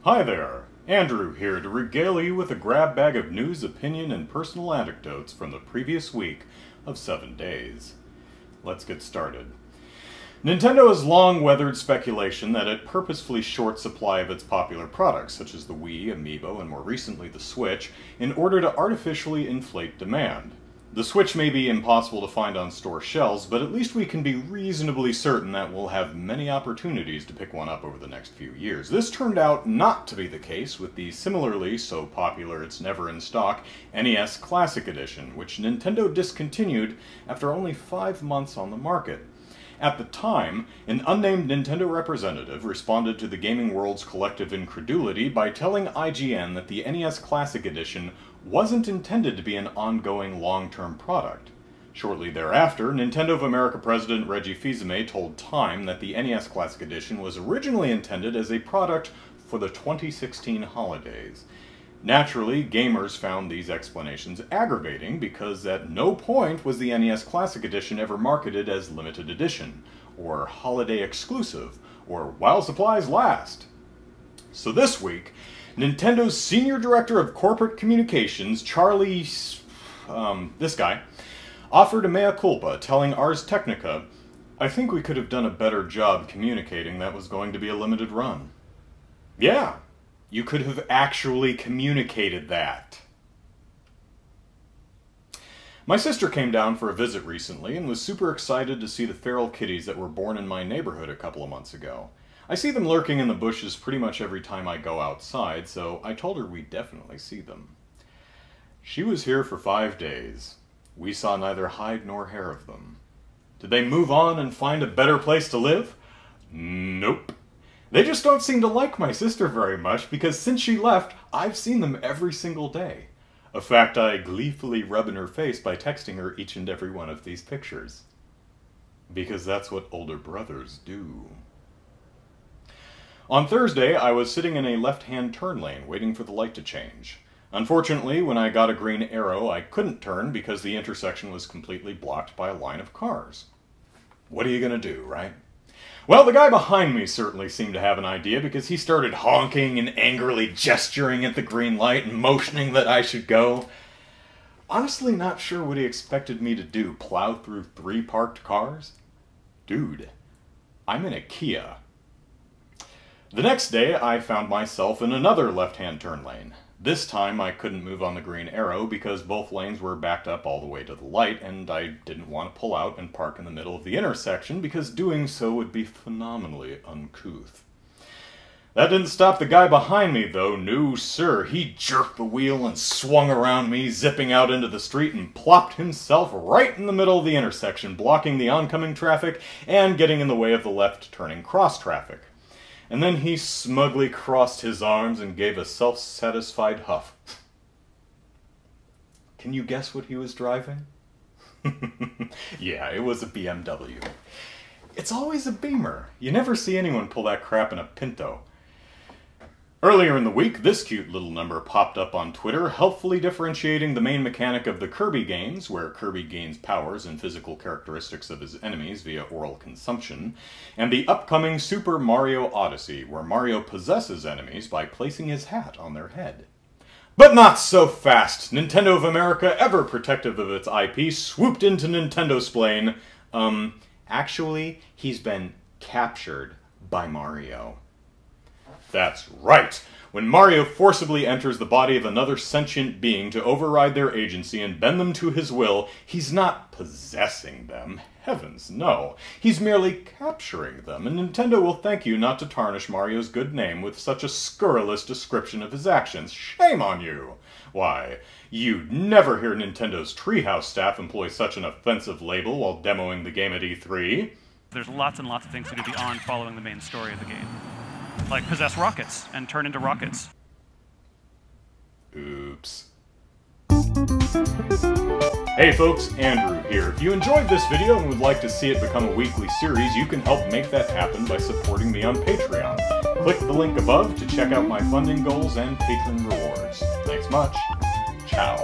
Hi there, Andrew here to regale you with a grab bag of news, opinion, and personal anecdotes from the previous week of 7 days. Let's get started. Nintendo has long weathered speculation that it purposefully short supply of its popular products, such as the Wii, Amiibo, and more recently the Switch, in order to artificially inflate demand. The Switch may be impossible to find on store shelves, but at least we can be reasonably certain that we'll have many opportunities to pick one up over the next few years. This turned out not to be the case with the similarly so popular it's never in stock NES Classic Edition, which Nintendo discontinued after only 5 months on the market. At the time, an unnamed Nintendo representative responded to the gaming world's collective incredulity by telling IGN that the NES Classic Edition wasn't intended to be an ongoing long-term product. Shortly thereafter, Nintendo of America President Reggie Fils-Aimé told Time that the NES Classic Edition was originally intended as a product for the 2016 holidays. Naturally, gamers found these explanations aggravating because at no point was the NES Classic Edition ever marketed as limited edition, or holiday exclusive, or while supplies last. So this week, Nintendo's Senior Director of Corporate Communications, Charlie... this guy, offered a mea culpa, telling Ars Technica, "I think we could have done a better job communicating that was going to be a limited run." Yeah, you could have actually communicated that. My sister came down for a visit recently and was super excited to see the feral kitties that were born in my neighborhood a couple of months ago. I see them lurking in the bushes pretty much every time I go outside, so I told her we'd definitely see them. She was here for 5 days. We saw neither hide nor hair of them. Did they move on and find a better place to live? Nope. They just don't seem to like my sister very much because since she left, I've seen them every single day. A fact I gleefully rub in her face by texting her each and every one of these pictures. Because that's what older brothers do. On Thursday, I was sitting in a left-hand turn lane waiting for the light to change. Unfortunately, when I got a green arrow, I couldn't turn because the intersection was completely blocked by a line of cars. What are you gonna do, right? Well, the guy behind me certainly seemed to have an idea because he started honking and angrily gesturing at the green light and motioning that I should go. Honestly, not sure what he expected me to do, plow through 3 parked cars? Dude, I'm in a Kia. The next day, I found myself in another left-hand turn lane. This time, I couldn't move on the green arrow because both lanes were backed up all the way to the light, and I didn't want to pull out and park in the middle of the intersection because doing so would be phenomenally uncouth. That didn't stop the guy behind me, though. No, sir. He jerked the wheel and swung around me, zipping out into the street and plopped himself right in the middle of the intersection, blocking the oncoming traffic and getting in the way of the left-turning cross traffic. And then he smugly crossed his arms and gave a self-satisfied huff. Can you guess what he was driving? Yeah, it was a BMW. It's always a Beamer. You never see anyone pull that crap in a Pinto. Earlier in the week, this cute little number popped up on Twitter, helpfully differentiating the main mechanic of the Kirby games, where Kirby gains powers and physical characteristics of his enemies via oral consumption, and the upcoming Super Mario Odyssey, where Mario possesses enemies by placing his hat on their head. But not so fast! Nintendo of America, ever protective of its IP, swooped into Nintendo-splain. Actually, he's been captured by Mario. That's right! When Mario forcibly enters the body of another sentient being to override their agency and bend them to his will, he's not possessing them. Heavens, no. He's merely capturing them, and Nintendo will thank you not to tarnish Mario's good name with such a scurrilous description of his actions. Shame on you! Why, you'd never hear Nintendo's Treehouse staff employ such an offensive label while demoing the game at E3. There's lots and lots of things to do beyond following the main story of the game. Like possess rockets and turn into rockets. Oops. Hey folks, Andrew here. If you enjoyed this video and would like to see it become a weekly series, you can help make that happen by supporting me on Patreon. Click the link above to check out my funding goals and patron rewards. Thanks much. Ciao.